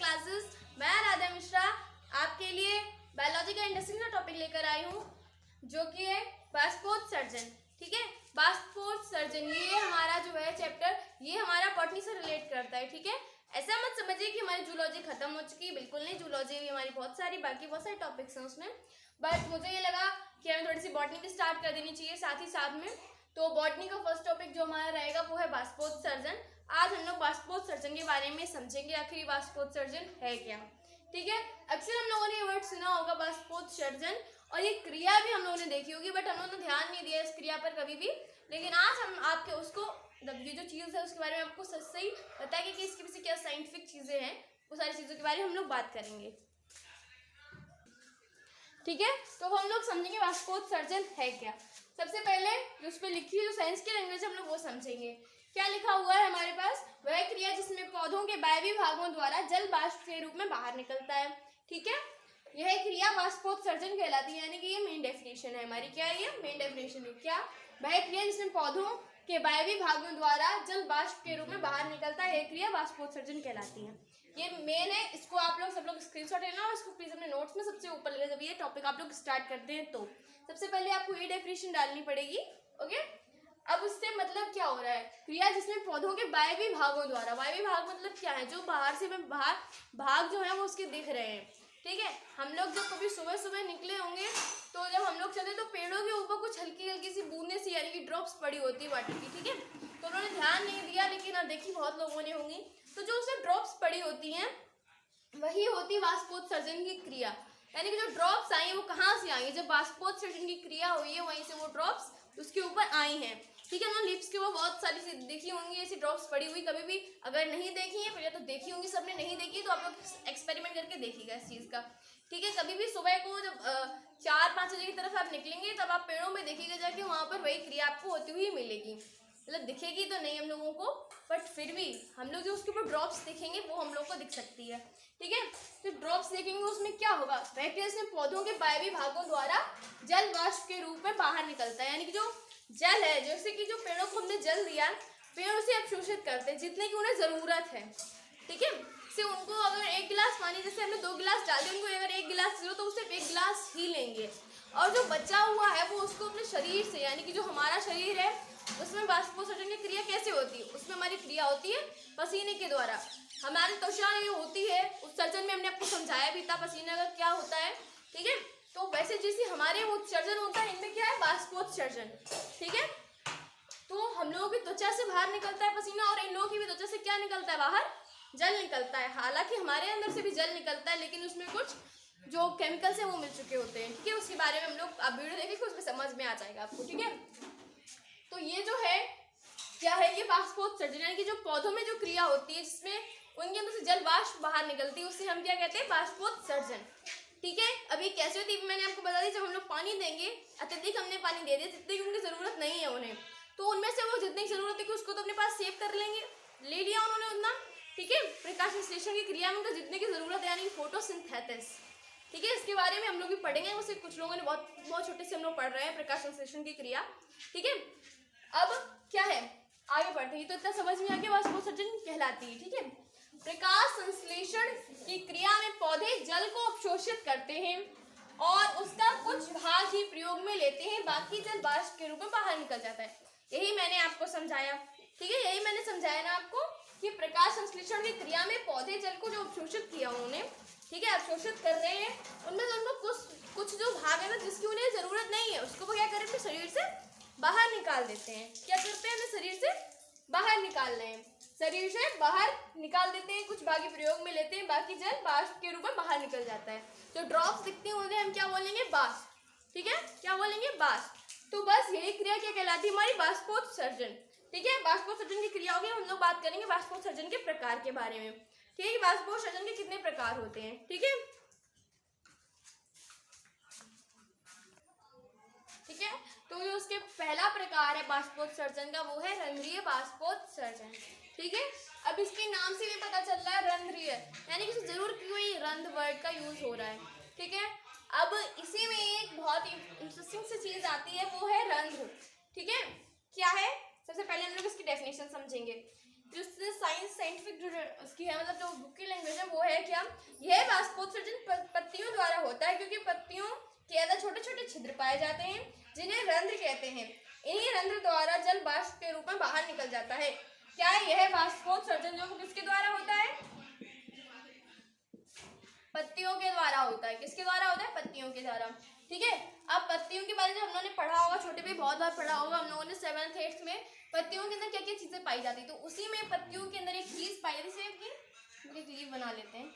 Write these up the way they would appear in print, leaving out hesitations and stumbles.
Classes. मैं राधा मिश्रा आपके लिए बायोलॉजी का इंडस्ट्री का टॉपिक लेकर आई हूँ, जो कि है बाष्पोत्सर्जन। ठीक है, बाष्पोत्सर्जन ये हमारा जो है चैप्टर, ये हमारा बॉटनी से रिलेट करता है। ठीक है, ऐसा मत समझिए कि हमारी जूलॉजी खत्म हो चुकी है, बिल्कुल नहीं। जूलॉजी भी हमारी बहुत सारे टॉपिक्स हैं उसमें, बट मुझे ये लगा कि हमें थोड़ी सी बॉटनी भी स्टार्ट कर देनी चाहिए साथ ही साथ में। तो बॉटनी का फर्स्ट टॉपिक जो हमारा रहेगा वो है बाष्पोत्सर्जन। आज हम लोग बाष्पोत्सर्जन के बारे में समझेंगे, आखिर बाष्पोत्सर्जन है क्या। ठीक है, अक्सर हम लोगों ने ये वर्ड सुना होगा बाष्पोत्सर्जन, और ये क्रिया भी हम लोगों ने देखी होगी, बट हम लोगों ने ध्यान नहीं दिया इस क्रिया पर कभी भी। लेकिन आज हम आपके उसको ये जो चीज़ है उसके बारे में आपको सही बताएंगे कि इसके पीछे क्या साइंटिफिक चीज़ें हैं, वो सारी चीज़ों के बारे में हम लोग बात करेंगे। ठीक है, तो हम लोग समझेंगे बाष्पोत्सर्जन है क्या। सबसे पहले जो उस पर लिखी है, जो साइंस की लैंग्वेज हम लोग वो समझेंगे। क्या लिखा हुआ है हमारे पास, वह क्रिया जिसमें पौधों के वायवीय भागों द्वारा जल बाष्प के रूप में बाहर निकलता है। ठीक है, यह क्रिया बाष्पोत्सर्जन कहलाती है, यानी कि ये मेन डेफिनेशन है हमारी। क्या है ये मेन डेफिनेशन है? क्या, वह क्रिया जिसमें पौधों के वायवीय भागों द्वारा जल बाष्प के रूप में बाहर निकलता है, यह क्रिया बाष्पोत्सर्जन कहलाती है। ये मेन है, इसको आप लोग सब लोग स्क्रीनशॉट लेना और इसको प्लीज अपने नोट्स में सबसे ऊपर ले, जब ये टॉपिक आप लोग स्टार्ट करते हैं तो सबसे पहले आपको ये डेफिनेशन डालनी पड़ेगी। ओके, अब उससे मतलब क्या हो रहा है, क्रिया जिसमें पौधों के वायवीय भागों द्वारा, वायवीय भाग मतलब क्या है, जो बाहर से बाहर भाग जो है वो उसके दिख रहे हैं। ठीक है, हम लोग जब कभी सुबह सुबह निकले होंगे तो जब हम लोग चले तो पेड़ों के ऊपर कुछ हल्की हल्की सी बूंदें सी यानी कि ड्रॉप्स पड़ी होती है वाटर की। ठीक है, तो उन्होंने ध्यान नहीं दिया, लेकिन अब देखी बहुत लोगों ने होंगी, तो जो उससे ड्रॉप्स पड़ी होती हैं वही होती है बाष्पोत्सर्जन की क्रिया। यानी कि जो ड्रॉप्स आई हैं वो कहाँ से आई है, जब बाष्पोत्सर्जन की क्रिया हुई है वहीं से वो ड्रॉप्स उसके ऊपर आई हैं। ठीक है ना, लिप्स के वो बहुत सारी सी देखी होंगी ऐसी ड्रॉप्स पड़ी हुई, कभी भी अगर नहीं देखी है पहले तो देखी होंगी, सबने नहीं देखी तो आप लोग एक्सपेरिमेंट करके देखिएगा इस चीज़ का। ठीक है, कभी भी सुबह को जब 4-5 बजे की तरफ आप निकलेंगे तब आप पेड़ों में देखिएगा जाके, वहाँ पर वही क्रिया आपको होती हुई मिलेगी। मतलब दिखेगी तो नहीं हम लोगों को, बट फिर भी हम लोग जो उसके ऊपर ड्रॉप्स देखेंगे वो हम लोग को दिख सकती है। ठीक है, तो ड्रॉप्स देखेंगे उसमें क्या होगा, बैक्टीरिया में पौधों के वायवीय भागों द्वारा जल वाष्प के रूप में बाहर निकलता है। यानी कि जो जल है, जैसे कि जो पेड़ों को हमने जल दिया, पेड़ उसे अवशोषित करते हैं जितने की उन्हें ज़रूरत है। ठीक है, से उनको अगर 1 गिलास पानी, जैसे हमने 2 गिलास डाल दिए, उनको अगर 1 गिलास जरूरत तो उससे 1 गिलास ही लेंगे, और जो बचा हुआ है वो उसको अपने शरीर से, यानी कि जो हमारा शरीर है उसमें बाष्पोत्सर्जन की क्रिया कैसे होती है, उसमें हमारी क्रिया होती है पसीने के द्वारा। हमारी त्वचा में होती है उत्सर्जन में, हमने आपको समझाया भी था पसीने का क्या होता है। ठीक है, तो वैसे जैसे हमारे उत्सर्जन होता है, इनमें क्या है बाष्पोत्सर्जन। ठीक है, तो हम लोगों की त्वचा से बाहर निकलता है पसीना, और इन लोगों की भी त्वचा से क्या निकलता है, बाहर जल निकलता है। हालांकि हमारे अंदर से भी जल निकलता है, लेकिन उसमें कुछ जो केमिकल्स हैं वो मिल चुके होते हैं। ठीक है, उसके बारे में हम लोग आप वीडियो देखेंगे उसमें समझ में आ जाएगा आपको। ठीक है, तो ये जो है क्या है, ये बाष्पोत्सर्जन यानी कि जो पौधों में जो क्रिया होती है जिसमें उनके अंदर से जल वाष्प बाहर निकलती है, उससे हम क्या कहते हैं, बाष्पोत्सर्जन। ठीक है, अभी कैसे होती है मैंने आपको बता दी, जब हम लोग पानी देंगे, अत्यधिक हमने पानी दे दिया, जितनी की उनकी ज़रूरत नहीं है उन्हें, तो उनमें से वो जितनी ज़रूरत है कि उसको तो अपने पास सेव कर लेंगे, ले लिया उन्होंने उतना। ठीक है, प्रकाश संश्लेषण की क्रिया में उनको जितने की ज़रूरत है, यानी कि फोटोसिंथेसिस। ठीक है, इसके बारे में हम लोग भी पढ़ेंगे, उससे कुछ लोगों ने बहुत छोटे से हम लोग पढ़ रहे हैं प्रकाश संश्लेषण की क्रिया। ठीक है, अब क्या है, आगे बढ़ते हैं, तो इतना समझ में आ गया बाष्पोत्सर्जन कहलाती है। ठीक है, प्रकाश संश्लेषण की क्रिया में पौधे जल को अवशोषित करते हैं और उसका कुछ भाग ही प्रयोग में लेते हैं, बाकी जल वाष्प के रूप में बाहर निकल जाता है। यही मैंने आपको समझाया। ठीक है, यही मैंने समझाया ना आपको कि प्रकाश संश्लेषण की क्रिया में पौधे जल को जो अवशोषित किया उन्होंने, ठीक है, अवशोषित कर रहे हैं, उनमें से उनको कुछ जो भाग है ना जिसकी उन्हें जरूरत नहीं है, उसको वो क्या करें, अपने शरीर से बाहर निकाल देते हैं। क्या करते हैं, अपने शरीर से बाहर निकाल रहे हैं, शरीर से बाहर निकाल देते हैं, कुछ भाग प्रयोग में लेते हैं, बाकी जल वाष्प के रूप में बाहर निकल जाता है। जो ड्रॉप्स दिखती हैं उन्हें हम क्या बोलेंगे, वाष्प। ठीक है, क्या बोलेंगे, वाष्प। तो बस यही क्रिया क्या कहलाती है, हमारी बाष्पोत्सर्जन। ठीक है, बाष्पोत्सर्जन की क्रिया होगी, हम लोग बात करेंगे बाष्पोत्सर्जन के प्रकार के बारे में। ठीक है, बाष्पोत्सर्जन के कितने प्रकार होते हैं। ठीक है, ठीक है, तो जो उसके पहला प्रकार है बाष्पोत्सर्जन का वो है रंध्रीय बाष्पोत्सर्जन। ठीक है, अब इसके नाम से भी पता चल रहा है रंध्रीय, यानी कि जरूर कोई रंध्र वर्ड का यूज हो रहा है। ठीक है, अब इसी में एक बहुत ही इंटरेस्टिंग सी चीज आती है, वो है रंध्र। ठीक है, क्या है, सबसे पहले हम लोग इसकी डेफिनेशन समझेंगे। जो साइंटिफिक उसकी है, मतलब जो बुक की लैंग्वेज है वो है क्या, यह वाष्पोत्सर्जन पत्तियों द्वारा होता है, क्योंकि पत्तियों के अंदर छोटे छोटे छिद्र पाए जाते हैं जिन्हें रंध्र कहते हैं। इन्हीं रंध्र द्वारा जल वाष्प के रूप में बाहर निकल जाता है। क्या यह वाष्पोत्सर्जन जो किसके द्वारा होता है, पत्तियों के द्वारा होता है। किसके द्वारा होता है, पत्तियों के द्वारा। ठीक है, अब पत्तियों के बारे में हम लोगों ने पढ़ा होगा, छोटे पे बहुत बार पढ़ा होगा हम लोगों ने 7th 8th में, पत्तियों के अंदर क्या क्या चीजें पाई जाती है। तो उसी में पत्तियों के अंदर एक चीज पाई जाती है, एक लीफ बना लेते हैं,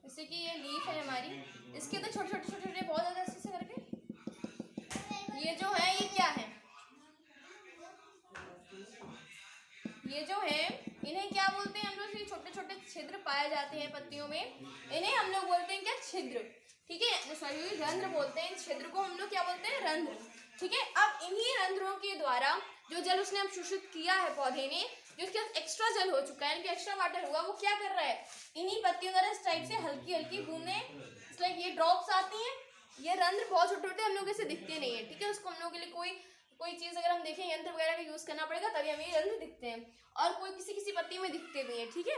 जैसे कि ये लीफ है हमारी, इसके अंदर छोटे छोटे छोटे छोटे बहुत ज्यादा ऐसे करके, ये जो है ये क्या है, ये जो है इन्हें क्या बोलते हैं हम लोग, छोटे छोटे छिद्र पाए जाते हैं पत्तियों में, इन्हें हम लोग बोलते हैं क्या, छिद्र। ठीक है, सॉरी रंध्र बोलते हैं, छिद्र को हम लोग क्या बोलते हैं, रंध्र। ठीक है, अब इन्हीं रंध्रों के द्वारा जो जल उसने अवशोषित किया है पौधे ने, जो उसके एक्स्ट्रा जल हो चुका है, यानी कि एक्स्ट्रा वाटर हुआ, वो क्या कर रहा है, इन्हीं पत्तियों द्वारा इस टाइप से हल्की हल्की बूंदें, लाइक ये ड्रॉप्स आती हैं। ये रंध्र बहुत छोटे छोटे हम लोग ऐसे दिखते नहीं है। ठीक है, उसको हम लोग के लिए कोई चीज अगर हम देखें, यंत्र वगैरह का यूज करना पड़ेगा तभी हमें ये रंध्र दिखते हैं, और कोई किसी किसी पत्ती में दिखते भी हैं। ठीक है,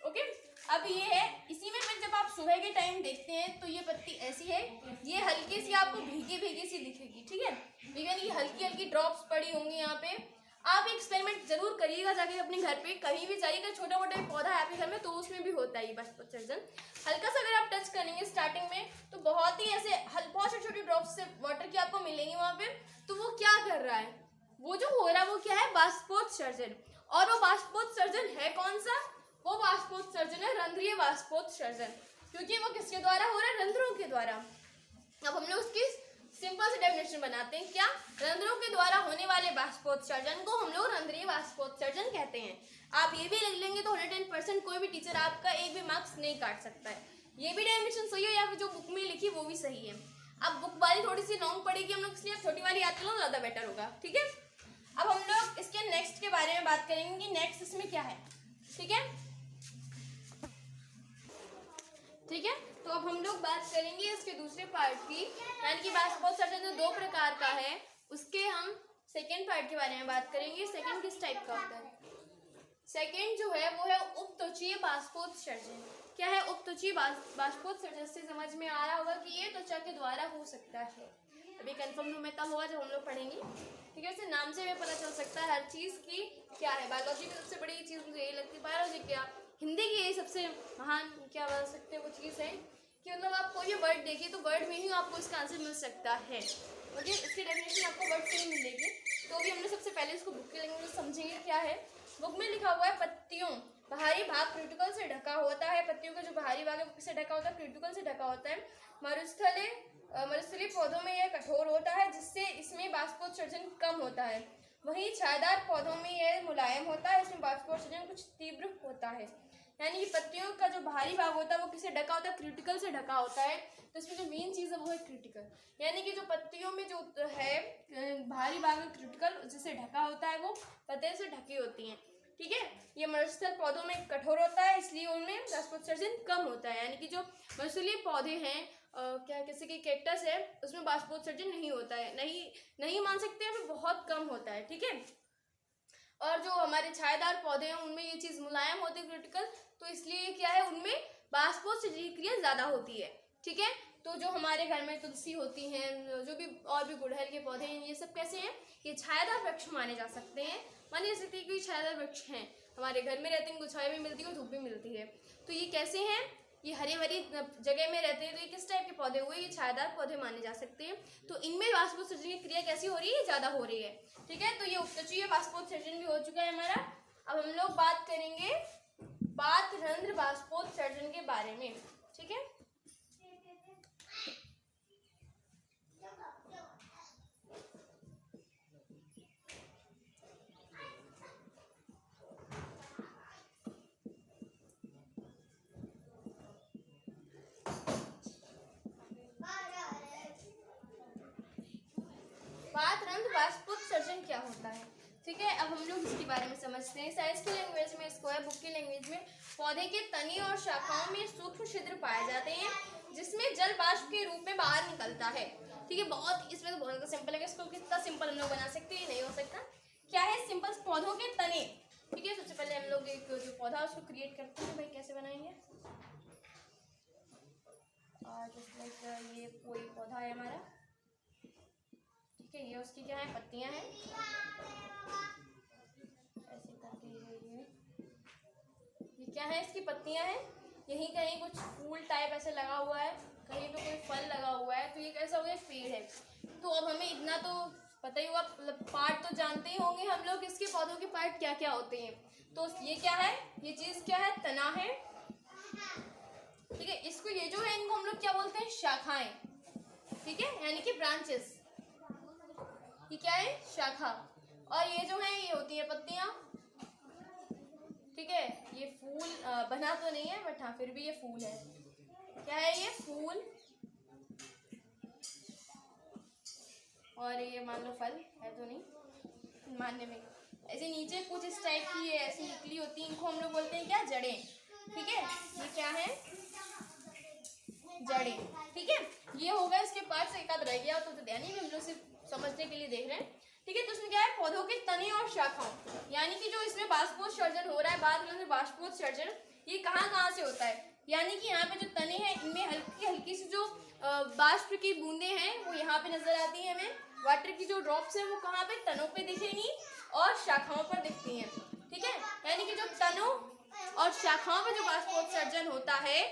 ओके। अब ये है, इसी में फिर जब आप सुबह के टाइम देखते हैं तो ये पत्ती ऐसी है, ये हल्की सी आपको भीगी भीगी सी दिखेगी। ठीक है, लेकिन ये हल्की हल्की ड्रॉप्स पड़ी होंगी यहाँ पे। आप एक्सपेरिमेंट जरूर करिएगा जाके अपने घर पे, कहीं भी जाइएगा, छोटा मोटा पौधा है आपके घर में तो उसमें भी होता है ये वाष्पोत्सर्जन। हल्का सा अगर आप टच करेंगे स्टार्टिंग में तो बहुत ही ऐसे बहुत छोटी छोटी ड्रॉप्स से वाटर की आपको मिलेंगी वहां पे। तो वो क्या कर रहा है, वो जो हो रहा है वो क्या है, वाष्पोत्सर्जन। और वो वाष्पोत्सर्जन है कौन सा, वो वाष्पोत्सर्जन है रंध्रीय वाष्पोत्सर्जन, क्योंकि वो किसके द्वारा हो रहा है, रंध्रों के द्वारा। अब हम लोग उसकी सिंपल सी डेफिनेशन बनाते हैं, क्या, रंध्रों के द्वारा होने वाले वाष्पोत्सर्जन को हम लोग रंध्रीय वाष्पोत्सर्जन कहते हैं। आप ये भी लिख लेंगे तो 110% कोई भी टीचर आपका एक भी मार्क्स नहीं काट सकता है। ये भी डेफिनेशन सही है या फिर जो बुक में लिखी वो भी सही है। अब बुक वाली थोड़ी सी लॉन्ग पड़ेगी हम लोग, इसलिए छोटी वाली याद कर लो, ज्यादा बेटर होगा। ठीक है, अब हम लोग इसके नेक्स्ट के बारे में बात करेंगे कि नेक्स्ट इसमें क्या है। ठीक है, ठीक है, तो अब हम लोग बात करेंगे इसके दूसरे पार्ट की, यानी कि वाष्पोत्सर्जन जो 2 प्रकार का है उसके हम सेकेंड पार्ट के बारे में बात करेंगे। सेकेंड किस टाइप का होता है, सेकेंड जो है वो है उपत्वचीय वाष्पोत्सर्जन। क्या है उपत्वचीय वाष्पोत्सर्जन, से समझ में आ रहा होगा कि ये त्वचा के द्वारा हो सकता है। अभी कंफर्म हमें तब होगा जब हम लोग पढ़ेंगे। ठीक है, इससे नाम से हमें पता चल सकता है हर चीज की क्या है। बायोलॉजी की सबसे बड़ी चीज मुझे यही लगती है, बायोलॉजी क्या, हिंदी की यही सबसे महान क्या बता सकते हैं वो चीज़ है कि मतलब आप कोई भी वर्ड देखिए तो वर्ड में ही आपको इसका आंसर मिल सकता है। ओके, इसकी डेफिनेशन आपको वर्ड से ही मिलेगी। तो अभी हमने सबसे पहले इसको बुक के लैंग्वेज में समझेंगे क्या है। बुक में लिखा हुआ है, पत्तियों बाहरी भाग क्यूटिकल से ढका होता है। पत्तियों का जो बाहरी भाग है किससे ढका होता है, क्यूटिकल से ढका होता है। मरुस्थलीय पौधों में यह कठोर होता है जिससे इसमें वाष्पोत्सर्जन कम होता है। वहीं छायादार पौधों में यह मुलायम होता है, इसमें वाष्पोत्सर्जन कुछ तीव्र होता है। यानी कि पत्तियों का जो बाहरी भाग होता है वो किससे ढका होता है, क्रिटिकल से ढका होता है। तो इसमें जो मेन चीज़ है वो है क्रिटिकल, यानी कि जो पत्तियों में जो है बाहरी भाग में क्रिटिकल जिससे ढका होता है वो पत्ते से ढकी होती हैं। ठीक है, ये मरुस्थल पौधों में कठोर होता है इसलिए उनमें वाष्पोत्सर्जन कम होता है। यानी कि जो मरुस्थलीय पौधे हैं क्या जैसे कि कैक्टस है उसमें वाष्पोत्सर्जन नहीं होता है, नहीं मान सकते हैं, फिर बहुत कम होता है। ठीक है, और जो हमारे छायादार पौधे हैं उनमें ये चीज़ मुलायम होती है क्रिटिकल, तो इसलिए क्या है उनमें वाष्पोत्सर्जन की क्रिया ज़्यादा होती है। ठीक है, तो जो हमारे घर में तुलसी होती हैं, जो भी और भी गुड़हल के पौधे हैं, ये सब कैसे हैं, ये छायादार वृक्ष माने जा सकते हैं। मानी जा सकती है कि छायादार वृक्ष हैं, हमारे घर में रहते हैं, इनको छाया भी मिलती है और धूप भी मिलती है। तो ये कैसे हैं, ये हरी भरी जगह में रहते हैं, तो ये किस टाइप के पौधे हुए, ये छायादार पौधे माने जा सकते हैं। तो इनमें वाष्पोत्सर्जन की क्रिया कैसी हो रही है, ज़्यादा हो रही है। ठीक है, तो ये उपत्वचीय वाष्पोत्सर्जन भी हो चुका है हमारा। अब हम लोग बात करेंगे पात्ररंध्र वाष्पोत्सर्जन के बारे में। ठीक है, पात्ररंध्र वाष्पोत्सर्जन क्या होता है। ठीक है, अब हम लोग इसके बारे में समझते हैं। साइंस की लैंग्वेज में इसको है, बुक की लैंग्वेज में पौधे के तने और शाखाओं में सूक्ष्म छिद्र पाए जाते हैं जिसमें जल वाष्प के रूप में बाहर निकलता है। ठीक है, बहुत इसमें तो बहुत ज़्यादा सिंपल है, इसको कितना सिंपल हम लोग बना सकते हैं, नहीं हो सकता। क्या है सिंपल, पौधों के तने ठीक है, सबसे पहले हम लोग एक जो पौधा उसको क्रिएट करते हैं। भाई कैसे बनाएंगे, जस्ट लाइक ये कोई पौधा है हमारा, ठीक है, ये उसकी क्या है, पत्तियां हैं, ऐसे करके ये क्या है, इसकी पत्तियां हैं। यहीं कहीं कुछ फूल टाइप ऐसे लगा हुआ है, कहीं पे कोई फल लगा हुआ है, तो ये कैसा हो गया, पेड़ है। तो अब हमें इतना तो पता ही होगा, मतलब पार्ट तो जानते ही होंगे हम लोग, इसके पौधों के पार्ट क्या क्या होते हैं। तो ये क्या है, ये चीज क्या है, तना है, ठीक है। इसको ये जो है इनको हम लोग क्या बोलते हैं, शाखाएं, ठीक है, यानी कि ब्रांचेस। ये क्या है, शाखा। और ये जो है ये होती है पत्तियां, ठीक है। ये फूल बना तो नहीं है, बट हाँ फिर भी ये फूल है। क्या है ये, फूल। और ये मान लो फल है तो नहीं मानने में। ऐसे नीचे कुछ इस टाइप की है, ऐसी निकली होती है, इनको हम लोग बोलते हैं क्या, जड़ें, ठीक है। ये क्या है, जड़ें, ठीक है। ये होगा इसके पार्ट से, एक आध रह गया तो ध्यान नहीं, हम लोग सिर्फ समझने के लिए देख रहे हैं, ठीक है। तो इसमें क्या है, पौधों के तने और शाखाओं, यानी कि जो इसमें बाष्पोत्सर्जन हो रहा है, बात करें बाष्पोत्सर्जन, ये कहाँ से होता है, यानी कि यहाँ पे जो तने हैं इनमें हल्की हल्की सी जो बाष्प की बूंदे हैं वो यहाँ पे नजर आती है हमें। वाटर की जो ड्रॉप्स है वो कहाँ पे, तनों पे दिखेंगी और शाखाओं पर दिखती हैं, ठीक है। यानी कि जो तनों और शाखाओं पे जो बाष्पोत्सर्जन होता है,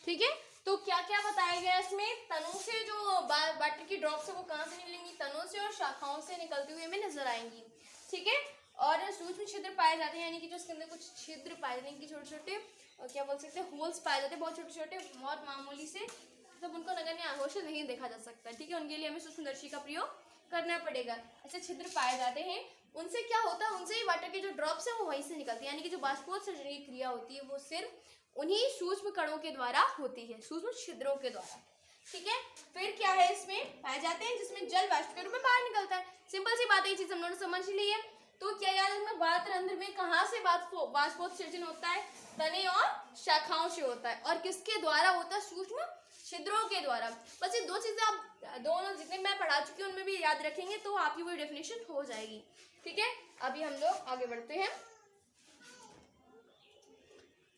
ठीक है। तो क्या क्या बताया गया इसमें, तनों से जो वाटर की ड्रॉप्स है वो कहाँ से निकलेंगी, तनों से और शाखाओं से निकलती हुई हमें नजर आएंगी, ठीक है। और सूक्ष्म छिद्र पाए जाते हैं, यानी कि जो इसके अंदर कुछ छिद्र पाए जाते हैं, कि छोटे छोटे क्या बोल सकते हैं, होल्स पाए जाते हैं, बहुत छोटे छोटे, बहुत मामूली से, मतलब उनको नगण्य आंखों से नहीं देखा जा सकता, ठीक है। उनके लिए हमें सूक्ष्मदर्शी का प्रयोग करना पड़ेगा। ऐसे छिद्र पाए जाते हैं, उनसे क्या होता है, उनसे ही वाटर के जो ड्रॉप्स है वो वहीं से निकलती है, यानी कि जो बाष्पोत्सर्जन की क्रिया होती है वो सिर्फ उन्हीं सूक्ष्म कणों के द्वारा होती है, सूक्ष्म छिद्रों के द्वारा, ठीक है। फिर क्या है, इसमें पाए जाते हैं जिसमें जल वाष्प के रूप में बाहर निकलता है। सिंपल सी बात है, ये चीज हम लोगों ने समझ ली है। तो क्या याद रखना, बातरंध्र में कहाँ से बाष्पोत्सर्जन होता है, तने और शाखाओं से होता है, और किसके द्वारा होता है, सूक्ष्म छिद्रों के द्वारा। बस ये दो चीजें आप दोनों जितने मैं पढ़ा चुकी हूँ उनमें भी याद रखेंगे तो आपकी वही डेफिनेशन हो जाएगी, ठीक है। अभी हम लोग आगे बढ़ते हैं।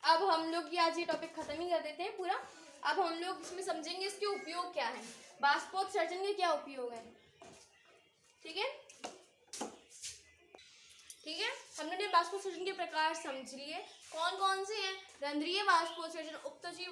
अब हम लोग आज ये टॉपिक खत्म ही कर देते हैं पूरा। अब हम लोग इसमें समझेंगे इसके उपयोग क्या है, बाष्पोत्सर्जन के क्या उपयोग है, ठीक है। ठीक है, हमने बाष्पोत्सर्जन के प्रकार समझ लिए, कौन कौन से हैं, रंध्रीय बाष्पोत्सर्जन, उपत्वचीय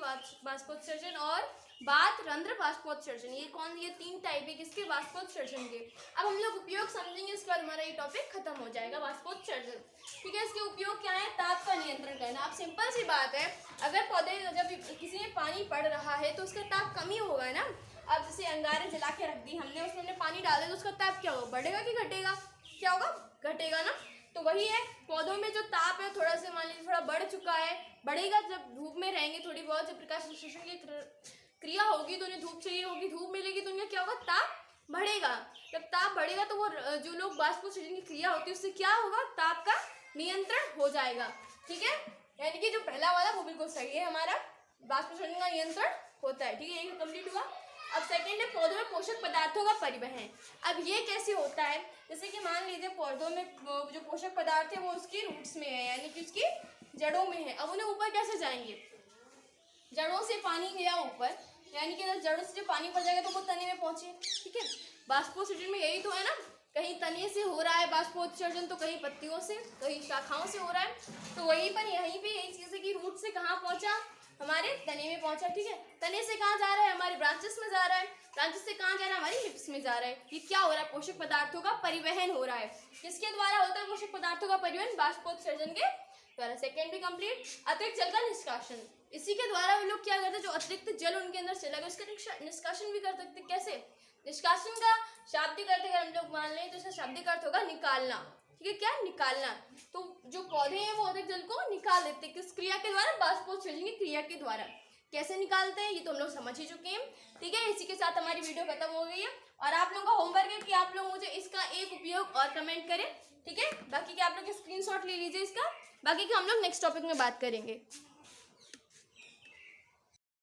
बाष्पोत्सर्जन और बातरंध्र बाष्पोत्सर्जन। ये तीन टाइप है किसके, बाष्पोत्सर्जन के। अब हम लोग उपयोग समझेंगे, इसके बाद हमारा ये टॉपिक खत्म हो जाएगा, बाष्पोत्सर्जन, ठीक है। इसके उपयोग क्या है, ताप का नियंत्रण करना। अब सिंपल सी बात है, अगर पौधे जब किसी में पानी पड़ रहा है तो उसका ताप कम ही होगा ना। अब जैसे अंगारें जला के रख दी हमने, उसमें हमने पानी डाल दिया तो उसका ताप क्या होगा, बढ़ेगा कि घटेगा, क्या होगा, घटेगा ना। तो वही है, पौधों में जो ताप है थोड़ा सा मान लीजिए थोड़ा बढ़ चुका है, बढ़ेगा जब धूप में रहेंगे थोड़ी बहुत, जब प्रकाश संश्लेषण की क्रिया होगी तो उन्हें धूप चाहिए होगी, धूप मिलेगी तो उनका क्या होगा, ताप बढ़ेगा। जब ताप बढ़ेगा तो वो जो लोग बाष्पोत्सर्जन की क्रिया होती है उससे क्या होगा, ताप का नियंत्रण हो जाएगा, ठीक है। यानी कि जो पहला वाला वो बिल्कुल सही है, हमारा बाष्पोत्सर्जन का नियंत्रण होता है, ठीक है, यही कंप्लीट हुआ। अब सेकंड है पौधों में पोषक पदार्थों का परिवहन। अब ये कैसे होता है, जैसे कि मान लीजिए पौधों में जो पोषक पदार्थ है वो उसकी रूट्स में है, यानी कि उसकी जड़ों में है। अब उन्हें ऊपर कैसे जाएंगे, जड़ों से पानी गया ऊपर, यानी कि जड़ों से जो पानी पड़ जाएगा तो वो तने में पहुंचे, ठीक है। बाष्पोत्सर्जन में यही तो है ना, कहीं तने से हो रहा है बाष्पोत्सर्जन तो कहीं पत्तियों से, कहीं शाखाओं से हो रहा है। तो वहीं पर यहीं पे यही चीज है कि रूट से कहाँ पहुंचा, हमारे तने में पहुंचा, ठीक है। तने से कहाँ जा रहा है, हमारे ब्रांचेस में जा रहा है, ब्रांचेस से कहाँ जा रहा है, हमारी लिप्स में जा रहा है। ये क्या हो रहा है, पोषक पदार्थों का परिवहन हो रहा है। किसके द्वारा होता है पोषक पदार्थों का परिवहन, बाष्पोत्सर्जन के द्वारा। सेकेंड भी कंप्लीट। अतिरिक्त जल का निष्कासन, इसी के द्वारा वो लोग क्या करते हैं, जो अतिरिक्त जल उनके अंदर चला गया उसका निष्कासन भी कर सकते हैं। कैसे, निष्कासन का शाब्दिक अर्थ अगर हम लोग मान लें तो इसका शाब्दिक अर्थ होगा निकालना, ठीक है, क्या, निकालना। तो जो पौधे हैं वो अतिरिक्त जल को निकाल देते हैं, किस क्रिया के द्वारा, बाष्पोत्सर्जन की क्रिया के द्वारा। कैसे निकालते हैं ये तो हम लोग समझ ही चुके हैं, ठीक है। इसी के साथ हमारी वीडियो खत्म हो गई है, और आप लोगों का होमवर्क है कि आप लोग मुझे इसका एक उपयोग और कमेंट करें, ठीक है। बाकी के आप लोग स्क्रीनशॉट ले लीजिए इसका, बाकी के हम लोग नेक्स्ट टॉपिक में बात करेंगे।